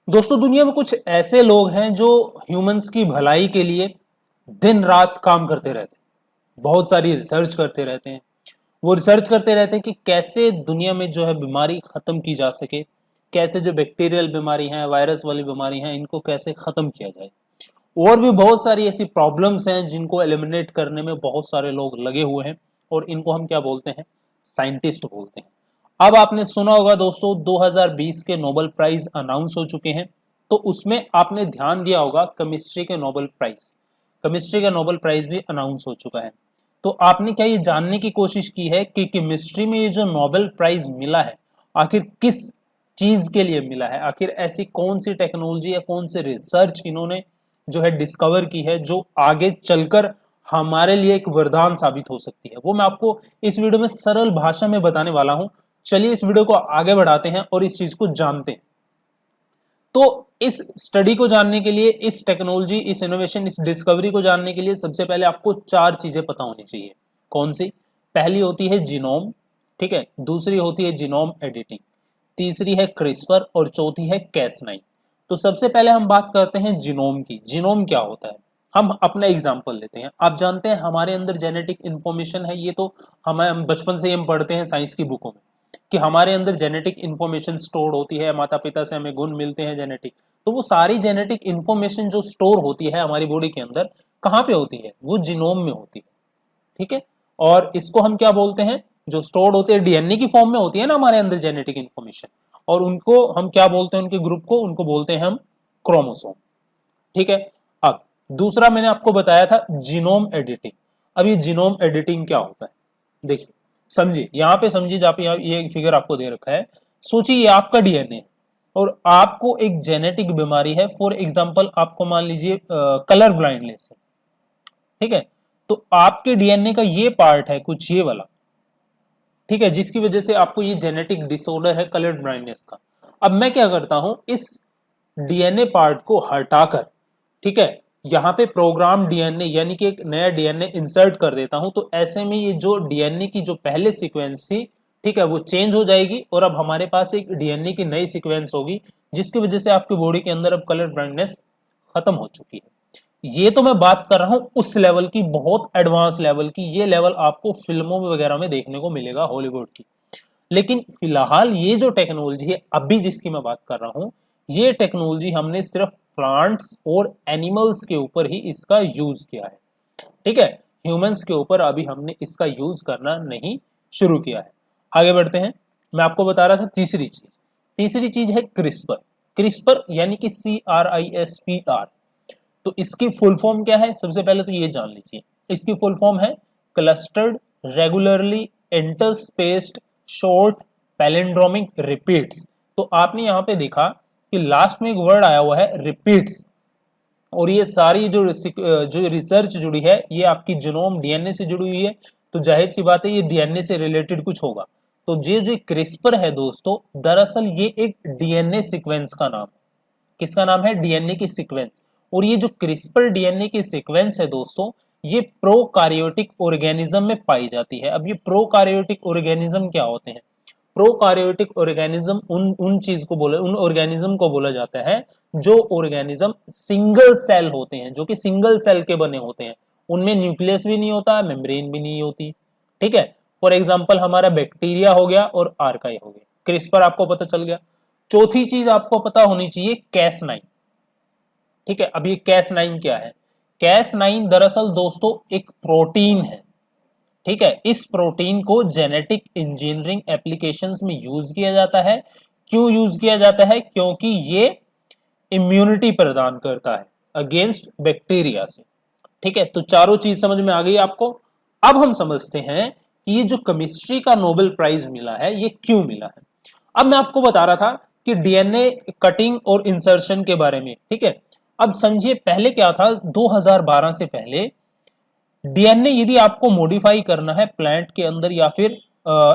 दोस्तों, दुनिया में कुछ ऐसे लोग हैं जो ह्यूमंस की भलाई के लिए दिन रात काम करते रहते हैं। बहुत सारी रिसर्च करते रहते हैं। वो रिसर्च करते रहते हैं कि कैसे दुनिया में जो है बीमारी खत्म की जा सके, कैसे जो बैक्टीरियल बीमारी है, वायरस वाली बीमारी है, इनको कैसे खत्म किया जाए। और भी बहुत सारी ऐसी प्रॉब्लम्स हैं जिनको एलिमिनेट करने में बहुत सारे लोग लगे हुए हैं, और इनको हम क्या बोलते हैं? साइंटिस्ट बोलते हैं। अब आपने सुना होगा दोस्तों, 2020 के नोबेल प्राइज अनाउंस हो चुके हैं। तो उसमें आपने ध्यान दिया होगा केमिस्ट्री के नोबेल प्राइज, केमिस्ट्री का नोबेल प्राइज भी अनाउंस हो चुका है। तो आपने क्या ये जानने की कोशिश की है कि केमिस्ट्री में ये जो नोबेल प्राइज मिला है, आखिर किस चीज के लिए मिला है? आखिर ऐसी कौन सी टेक्नोलॉजी या कौन से रिसर्च इन्होंने जो है डिस्कवर की है, जो आगे चलकर हमारे लिए एक वरदान साबित हो सकती है? वो मैं आपको इस वीडियो में सरल भाषा में बताने वाला हूं। चलिए इस वीडियो को आगे बढ़ाते हैं और इस चीज को जानते हैं। तो इस स्टडी को जानने के लिए, इस टेक्नोलॉजी, इस इनोवेशन, इस डिस्कवरी को जानने के लिए सबसे पहले आपको चार चीजें पता होनी चाहिए। कौन सी? पहली होती है जीनोम, ठीक है। दूसरी होती है जीनोम एडिटिंग, तीसरी है क्रिस्पर और चौथी है कैस9। तो सबसे पहले हम बात करते हैं जीनोम की। जीनोम क्या होता है? हम अपना एग्जाम्पल लेते हैं। आप जानते हैं हमारे अंदर जेनेटिक इंफॉर्मेशन है, ये तो हम बचपन से ही हम पढ़ते हैं साइंस की बुकों में कि हमारे अंदर जेनेटिक इंफॉर्मेशन स्टोर होती है, माता पिता से हमें गुण मिलते हैं जेनेटिक। तो वो सारी जेनेटिक इंफॉर्मेशन जो स्टोर होती है हमारी बॉडी के अंदर, कहाँ पे होती है? वो जीनोम में होती है, ठीक है। और इसको हम क्या बोलते हैं? जो स्टोर्ड होती है डीएनए की फॉर्म में होती है ना हमारे अंदर जेनेटिक इंफॉर्मेशन, और उनको हम क्या बोलते हैं? उनके ग्रुप को, उनको बोलते हैं हम क्रोमोसोम, ठीक है। अब दूसरा मैंने आपको बताया था जीनोम एडिटिंग। अब ये जीनोम एडिटिंग क्या होता है? देखिए, समझिए, यहाँ पे समझिए, जहाँ पे ये फिगर आपको दे रखा है। सोचिए ये आपका डीएनए है और आपको एक जेनेटिक बीमारी है। फॉर एग्जाम्पल आपको मान लीजिए कलर ब्लाइंडनेस है, ठीक है। तो आपके डीएनए का ये पार्ट है कुछ ये वाला, ठीक है, जिसकी वजह से आपको ये जेनेटिक डिसऑर्डर है कलर ब्लाइंडनेस का। अब मैं क्या करता हूं, इस डीएनए पार्ट को हटाकर, ठीक है, यहाँ पे प्रोग्राम डीएनए यानी कि एक नया डीएनए इंसर्ट कर देता हूं। तो ऐसे में ये जो डीएनए की जो पहले सीक्वेंस थी, ठीक है, वो चेंज हो जाएगी और अब हमारे पास एक डीएनए की नई सीक्वेंस होगी, जिसकी वजह से आपकी बॉडी के अंदर अब कलर ब्लाइंडनेस खत्म हो चुकी है। ये तो मैं बात कर रहा हूं उस लेवल की, बहुत एडवांस लेवल की। ये लेवल आपको फिल्मों वगैरह में देखने को मिलेगा, हॉलीवुड की। लेकिन फिलहाल ये जो टेक्नोलॉजी है अभी जिसकी मैं बात कर रहा हूं, ये टेक्नोलॉजी हमने सिर्फ प्लांट्स और एनिमल्स के ऊपर ही इसका यूज किया है, ठीक है। ह्यूमंस के ऊपर अभी हमने इसका यूज करना नहीं शुरू किया है। आगे बढ़ते हैं। मैं आपको बता रहा था तीसरी चीज, तीसरी चीज है क्रिस्पर। क्रिस्पर यानी कि CRISPR। तो इसकी फुल फॉर्म क्या है? सबसे पहले तो ये जान लीजिए, इसकी फुल फॉर्म है clustered regularly interspaced short palindromic repeats. तो आपने यहाँ पे देखा कि लास्ट में एक वर्ड आया हुआ है रिपीट्स, और ये सारी जो रिसर्च जुड़ी है ये आपकी जीनोम डीएनए से जुड़ी हुई है। तो जाहिर सी बात है ये डीएनए से रिलेटेड कुछ होगा। तो ये जो क्रिस्पर है दोस्तों, दरअसल ये एक डीएनए सीक्वेंस का नाम है। किसका नाम है? डीएनए की सीक्वेंस। और ये जो क्रिस्पर डीएनए की सीक्वेंस है दोस्तों, ये प्रोकार्योटिक ऑर्गेनिज्म में पाई जाती है। अब ये प्रोकार्योटिक ऑर्गेनिज्म क्या होते हैं? प्रोकार्योटिक ऑर्गेनिज्म उन उन चीज को बोले उन ऑर्गेनिज्म को बोला जाता है जो ऑर्गेनिज्म सिंगल सेल होते हैं, जो कि सिंगल सेल के बने होते हैं। उनमें न्यूक्लियस भी नहीं होता, मेम्ब्रेन भी नहीं होती, ठीक है। फॉर एग्जाम्पल हमारा बैक्टीरिया हो गया और आर्काई हो गया। क्रिस्पर आपको पता चल गया। चौथी चीज आपको पता होनी चाहिए कैस9, ठीक है। अब ये कैस9 क्या है? कैस9 दरअसल दोस्तों एक प्रोटीन है, ठीक है। इस प्रोटीन को जेनेटिक इंजीनियरिंग एप्लीकेशंस में यूज किया जाता है। क्यों यूज किया जाता है? क्योंकि ये इम्यूनिटी प्रदान करता है अगेंस्ट बैक्टीरिया से, ठीक है। तो चारों चीज समझ में आ गई आपको। अब हम समझते हैं कि ये जो केमिस्ट्री का नोबेल प्राइज मिला है ये क्यों मिला है। अब मैं आपको बता रहा था कि डीएनए कटिंग और इंसर्शन के बारे में, ठीक है। अब समझिए पहले क्या था, 2012 से पहले डीएनए यदि आपको मॉडिफाई करना है प्लांट के अंदर या फिर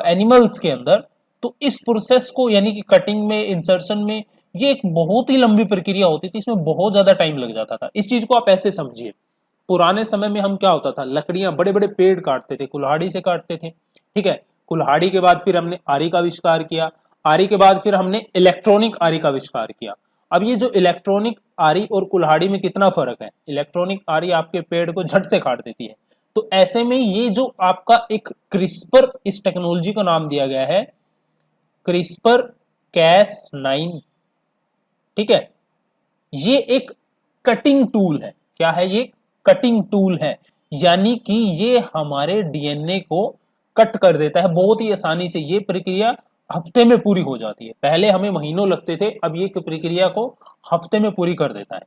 एनिमल्स के अंदर, तो इस प्रोसेस को यानी कि कटिंग में, इंसर्शन में, ये एक बहुत ही लंबी प्रक्रिया होती थी। इसमें बहुत ज्यादा टाइम लग जाता था। इस चीज को आप ऐसे समझिए, पुराने समय में हम क्या होता था, लकड़ियां, बड़े बड़े पेड़ काटते थे, कुल्हाड़ी से काटते थे, ठीक है। कुल्हाड़ी के बाद फिर हमने आरी का आविष्कार किया। आरी के बाद फिर हमने इलेक्ट्रॉनिक आरी का आविष्कार किया। अब ये जो इलेक्ट्रॉनिक आरी और कुल्हाड़ी में कितना फर्क है, इलेक्ट्रॉनिक आरी आपके पेड़ को झट से काट देती है, तो ऐसे में ये जो आपका एक क्रिस्पर, इस टेक्नोलॉजी को नाम दिया गया है क्रिस्पर Cas9, ठीक है, ये एक कटिंग टूल है। क्या है ये? कटिंग टूल है, यानी कि ये हमारे डीएनए को कट कर देता है बहुत ही आसानी से। ये प्रक्रिया हफ्ते में पूरी हो जाती है, पहले हमें महीनों लगते थे, अब ये प्रक्रिया को हफ्ते में पूरी कर देता है।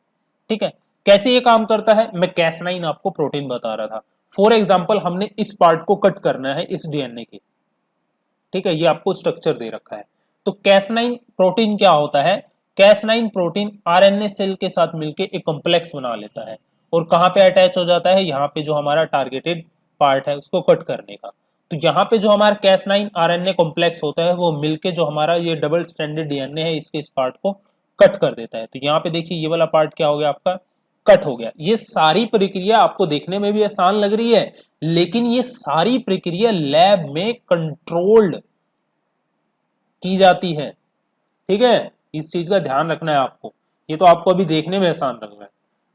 ठीक है, कैसे ये काम करता है? मैं Cas9 आपको प्रोटीन बता रहा था। फॉर एग्जाम्पल हमने इस पार्ट को कट करना है इस डीएनए के, ठीक है, ये आपको स्ट्रक्चर दे रखा है। तो Cas9 प्रोटीन क्या होता है? Cas9 प्रोटीन आरएनए सेल के साथ मिलकर एक कॉम्प्लेक्स बना लेता है और कहां पे अटैच हो जाता है? यहाँ पे जो हमारा टारगेटेड पार्ट है उसको कट करने का। तो यहाँ पे जो हमारा Cas9 आरएनए कॉम्प्लेक्स होता है वो मिलके जो हमारा ये डबल स्ट्रैंडेड डीएनए है इसके इस पार्ट को कट कर देता है। तो यहाँ पे देखिए ये वाला पार्ट क्या हो गया आपका? कट हो गया। ये सारी प्रक्रिया आपको देखने में भी आसान लग रही है, लेकिन ये सारी प्रक्रिया लैब में कंट्रोल्ड की जाती है। ठीक है, इस चीज का ध्यान रखना है आपको। ये तो आपको अभी देखने में आसान लग रहा है,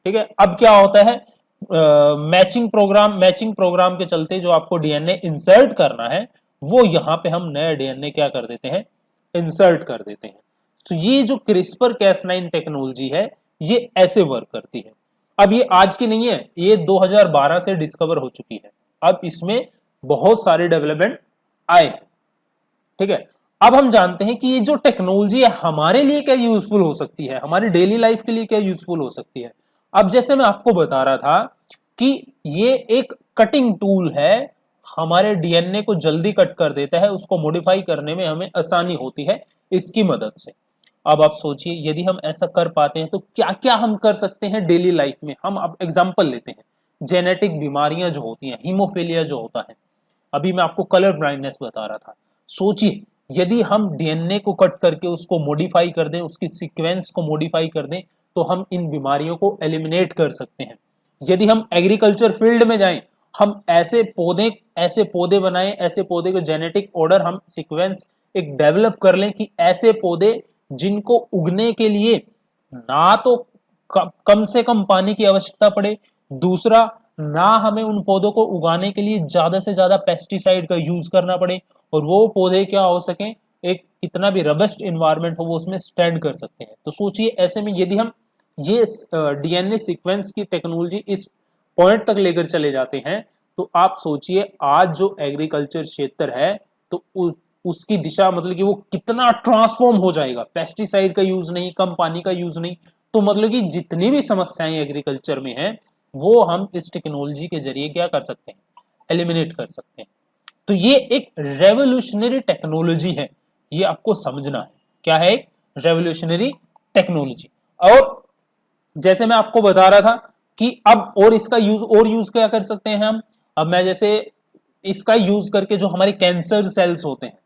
ठीक है। अब क्या होता है? मैचिंग प्रोग्राम के चलते जो आपको डीएनए इंसर्ट करना है वो यहाँ पे हम नया डीएनए क्या कर देते हैं? इंसर्ट कर देते हैं। तो ये जो क्रिस्पर Cas9 टेक्नोलॉजी है ये ऐसे वर्क करती है। अब ये आज की नहीं है, ये 2012 से डिस्कवर हो चुकी है। अब इसमें बहुत सारे डेवलपमेंट आए हैं, ठीक है। अब हम जानते हैं कि ये जो टेक्नोलॉजी है हमारे लिए क्या यूजफुल हो सकती है, हमारी डेली लाइफ के लिए क्या यूजफुल हो सकती है। अब जैसे मैं आपको बता रहा था कि ये एक कटिंग टूल है, हमारे डीएनए को जल्दी कट कर देता है, उसको मॉडिफाई करने में हमें आसानी होती है इसकी मदद से। अब आप सोचिए यदि हम ऐसा कर पाते हैं तो क्या क्या हम कर सकते हैं डेली लाइफ में। हम अब एग्जांपल लेते हैं, जेनेटिक बीमारियां जो होती हैं, हीमोफीलिया जो होता है, अभी मैं आपको कलर ब्लाइंडनेस बता रहा था। सोचिए यदि हम डीएनए को कट करके उसको मॉडिफाई कर दें, उसकी सीक्वेंस को मॉडिफाई कर दें, तो हम इन बीमारियों को एलिमिनेट कर सकते हैं। यदि हम एग्रीकल्चर फील्ड में जाएं, हम ऐसे पौधे बनाएं, ऐसे पौधे को जेनेटिक ऑर्डर हम सीक्वेंस एक डेवलप कर लें कि ऐसे पौधे जिनको उगने के लिए ना तो कम से कम पानी की आवश्यकता पड़े, दूसरा ना हमें उन पौधों को उगाने के लिए ज्यादा से ज्यादा पेस्टिसाइड का यूज करना पड़े, और वो पौधे क्या हो सके, एक कितना भी रबस्ट इन्वायरमेंट हो वो उसमें स्टैंड कर सकते हैं। तो सोचिए ऐसे में यदि हम ये डीएनए सीक्वेंस की टेक्नोलॉजी इस पॉइंट तक लेकर चले जाते हैं, तो आप सोचिए आज जो एग्रीकल्चर क्षेत्र है तो उसकी दिशा मतलब कि वो कितना ट्रांसफॉर्म हो जाएगा। पेस्टिसाइड का यूज नहीं, कम पानी का यूज नहीं, तो मतलब कि जितनी भी समस्याएं एग्रीकल्चर में हैं वो हम इस टेक्नोलॉजी के जरिए क्या कर सकते हैं? एलिमिनेट कर सकते हैं। तो ये एक रेवोल्यूशनरी टेक्नोलॉजी है, ये आपको समझना है। क्या है? एक रेवोल्यूशनरी टेक्नोलॉजी। और जैसे मैं आपको बता रहा था कि अब और इसका यूज क्या कर सकते हैं हम। अब मैं जैसे इसका यूज करके जो हमारे कैंसर सेल्स होते हैं,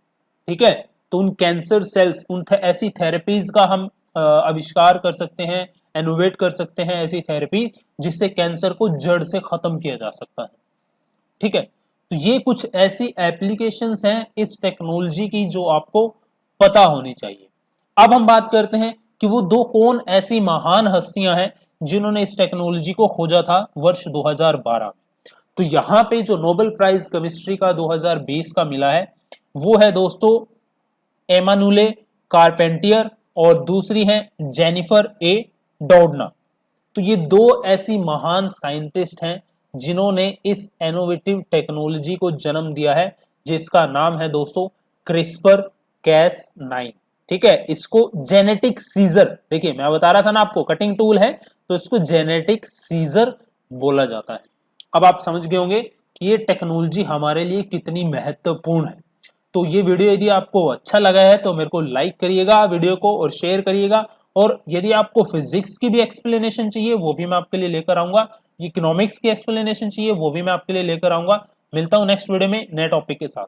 ठीक है, तो उन कैंसर सेल्स, ऐसी थेरेपीज का हम आविष्कार कर सकते हैं, इनोवेट कर सकते हैं ऐसी थेरेपी जिससे कैंसर को जड़ से खत्म किया जा सकता है। ठीक है, तो ये कुछ ऐसी एप्लीकेशंस हैं इस टेक्नोलॉजी की जो आपको पता होनी चाहिए। अब हम बात करते हैं कि वो दो कौन ऐसी महान हस्तियां हैं जिन्होंने इस टेक्नोलॉजी को खोजा था वर्ष 2012 में। तो यहां पे जो नोबेल प्राइज केमिस्ट्री का 2020 का मिला है वो है दोस्तों एमानुएल कारपेंटियर और दूसरी है जेनिफर ए डोडना। तो ये दो ऐसी महान साइंटिस्ट हैं जिन्होंने इस इनोवेटिव टेक्नोलॉजी को जन्म दिया है जिसका नाम है दोस्तों क्रिस्पर Cas9। ठीक है, इसको जेनेटिक सीजर, देखिए मैं बता रहा था ना आपको कटिंग टूल है, तो इसको जेनेटिक सीजर बोला जाता है। अब आप समझ गए होंगे कि ये टेक्नोलॉजी हमारे लिए कितनी महत्वपूर्ण है। तो ये वीडियो यदि आपको अच्छा लगा है तो मेरे को लाइक करिएगा वीडियो को और शेयर करिएगा। और यदि आपको फिजिक्स की भी एक्सप्लेनेशन चाहिए वो भी मैं आपके लिए लेकर आऊंगा, इकोनॉमिक्स की एक्सप्लेनेशन चाहिए वो भी मैं आपके लिए लेकर आऊंगा। मिलता हूं नेक्स्ट वीडियो में नए टॉपिक के साथ।